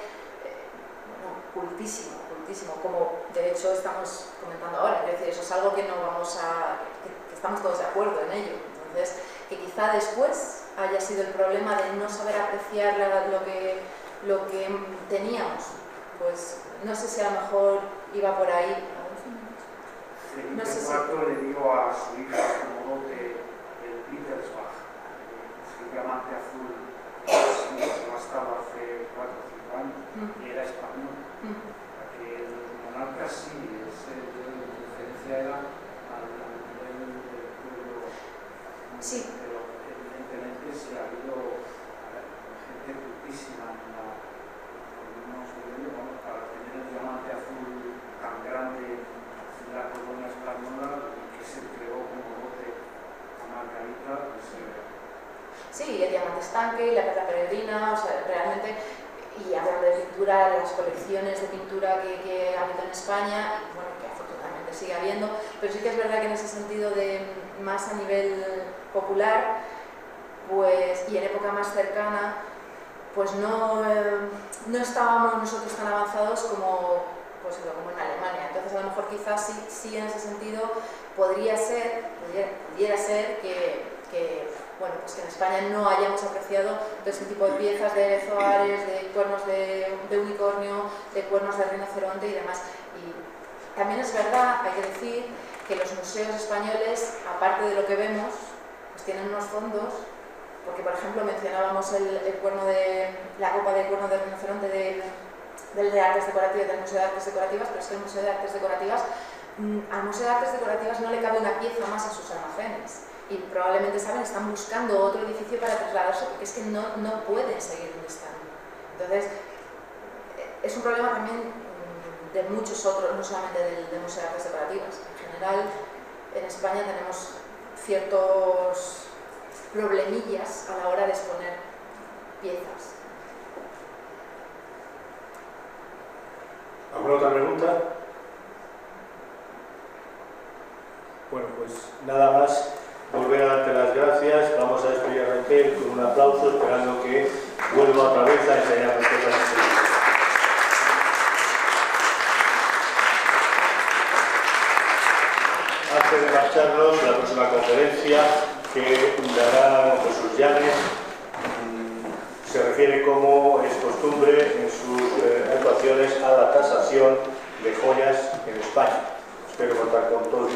cultísimo, cultísimo, como de hecho estamos comentando ahora. Es decir, eso es algo que no vamos a... que estamos todos de acuerdo en ello. Entonces, que quizá después haya sido el problema de no saber apreciar lo que teníamos, pues no sé si a lo mejor iba por ahí. No sé si... le digo a su hija como dote el Wittelsbach, el diamante azul, que lo estaba hace 4 o 5 años, y era español. Que los monarcas sí, la diferencia era al nivel del pueblo. Sí. Pero evidentemente sí ha habido gente cultísima en algunos niveles, para tener el diamante azul tan grande en la colonia española y que se entregó como dote a Margarita. Sí, el diamante estanque, la perla peregrina, o sea, realmente, y hablando de pintura, las colecciones de pintura que ha habido en España, y bueno, que afortunadamente sigue habiendo, pero sí que es verdad que en ese sentido de más a nivel popular, pues, y en época más cercana, pues no estábamos nosotros tan avanzados como en Alemania. Entonces a lo mejor quizás sí en ese sentido pudiera ser que bueno, pues que en España no hayamos apreciado todo este tipo de piezas de zoares, de cuernos de unicornio, de cuernos de rinoceronte y demás. Y también es verdad, hay que decir, que los museos españoles, aparte de lo que vemos, pues tienen unos fondos, porque por ejemplo mencionábamos la copa de cuerno de rinoceronte del de Artes Decorativas, del Museo de Artes Decorativas, pero es que el Museo de Artes Decorativas, al Museo de Artes Decorativas no le cabe una pieza más a sus almacenes. Y probablemente, ¿saben?, están buscando otro edificio para trasladarse porque es que no pueden seguir donde están. Entonces, es un problema también de muchos otros, no solamente del Museo de Artes Decorativas. En general, en España tenemos ciertos problemillas a la hora de exponer piezas. ¿Alguna otra pregunta? Bueno, pues nada más. Volver a darte las gracias. Vamos a despedir a Raquel con un aplauso, esperando que vuelva otra vez a enseñarnos cosas así. Antes de marcharnos, la próxima conferencia que dará Jesús Llanes se refiere, como es costumbre en sus actuaciones, a la tasación de joyas en España. Espero contar con todos